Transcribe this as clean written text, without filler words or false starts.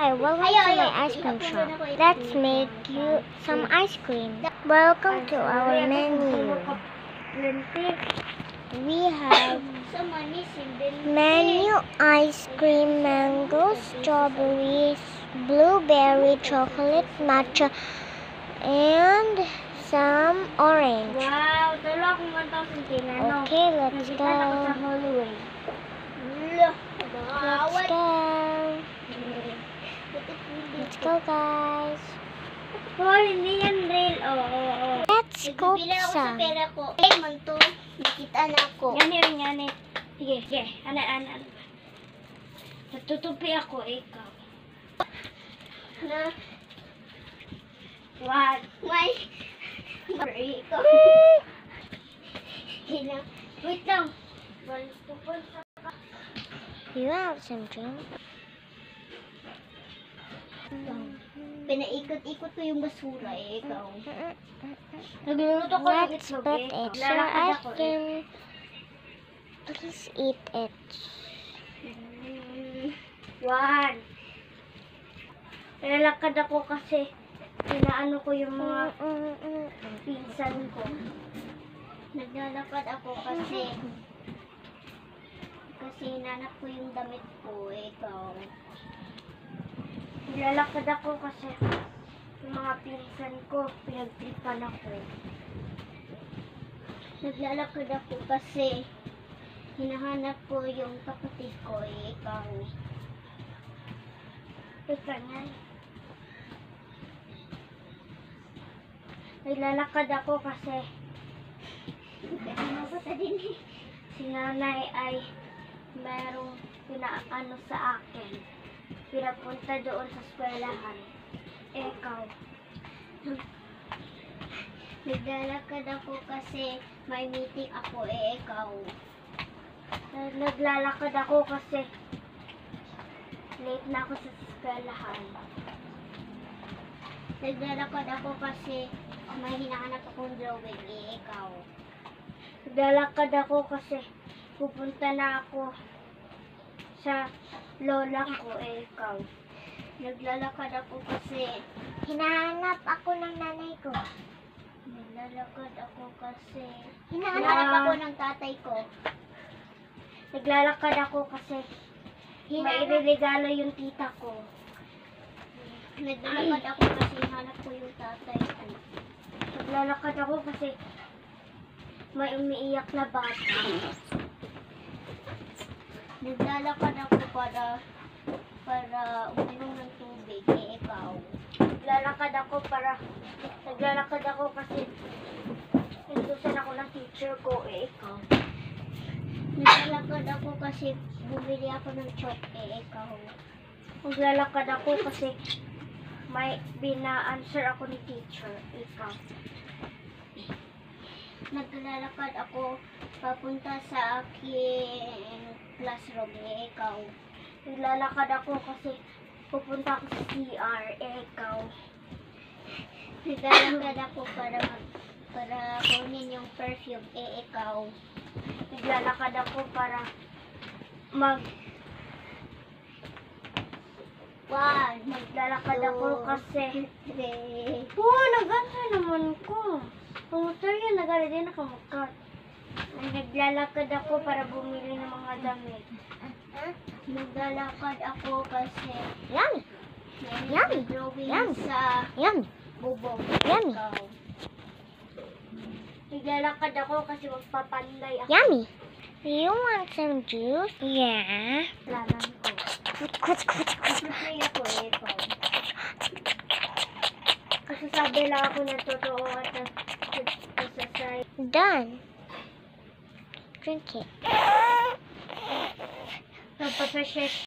Hi, welcome to my ice cream shop. Let's make you some ice cream. Welcome to our menu. We have menu ice cream, mango, strawberries, blueberry, chocolate, matcha, and some orange. Wow, talo akong 1,000 Okay, let's go. Sa Holloway. Let's go. Let's go, guys. Oh, hindi yan real. Oo. Let's scoop some. pera ko. Eh, man to. Nakita na ako. Yan. Sige. Ano. Natutupi ako, ikaw. Na, What? may, ikaw. Wait lang. You have some drink? Pinaikot-ikot ko yung basura ikaw. Nagluluto ko ng Let's itlog, put it so Lalakad I ako, can please eat it. One. Lalakad ako kasi inaano ko yung mga pinsan ko. Naglalakad ako kasi hinanap ko yung damit ko ikaw. Lalakad ako kasi yung mga pinsan ko, pinagtripan ako. Naglalakad ako kasi hinahanap ko yung kapatid ko ikaw. Ika nga. Naglalakad ako kasi si nanay ay merong pinaano sa akin. Pinapunta doon sa eskwelahan. Ikaw. Naglalakad ako kasi may meeting ako ikaw. Naglalakad ako kasi late na ako sa eskwelahan. Naglalakad ako kasi may hinahanap akong drawing ikaw. Naglalakad ako kasi pupunta na ako sa lola ko, ikaw. Naglalakad ako kasi Hinahanap ako ng nanay ko. Naglalakad ako kasi Hinahanap hinahanap ako ng tatay ko. Naglalakad ako kasi may regalo yung tita ko. Naglalakad ako kasi hinahanap ko yung tatay ko. Naglalakad ako kasi may umiiyak na bata. Naglalakad ako para uminom ng tubig ikaw. Naglalakad ako kasi inutusan ako ng teacher ko, ikaw. Naglalakad ako kasi bumili ako ng chalk ikaw. Naglalakad ako kasi may bina-answer ako ni teacher, ikaw. Naglalakad ako papunta sa aking classroom ikaw. Naglalakad ako kasi pupunta ako sa CR, ikaw. Naglalakad ako para kunin yung perfume ikaw. Naglalakad ako para Naglalakad ako kasi nag-answer naman ko. Pumunta yan, nag-alala din nakamukat. Naglalakad ako para bumili ng mga damit. Naglalakad ako kasi Yummy! may drawing Yum. sa Yummy! bubong Yummy. ikaw. Naglalakad ako kasi magpapanday ako. Yummy! You want some juice? Yeah. Laman ko. Play ako ikaw. Kasi sabi lang ako na totoo at nasasay. Done. Drink it. Napapasya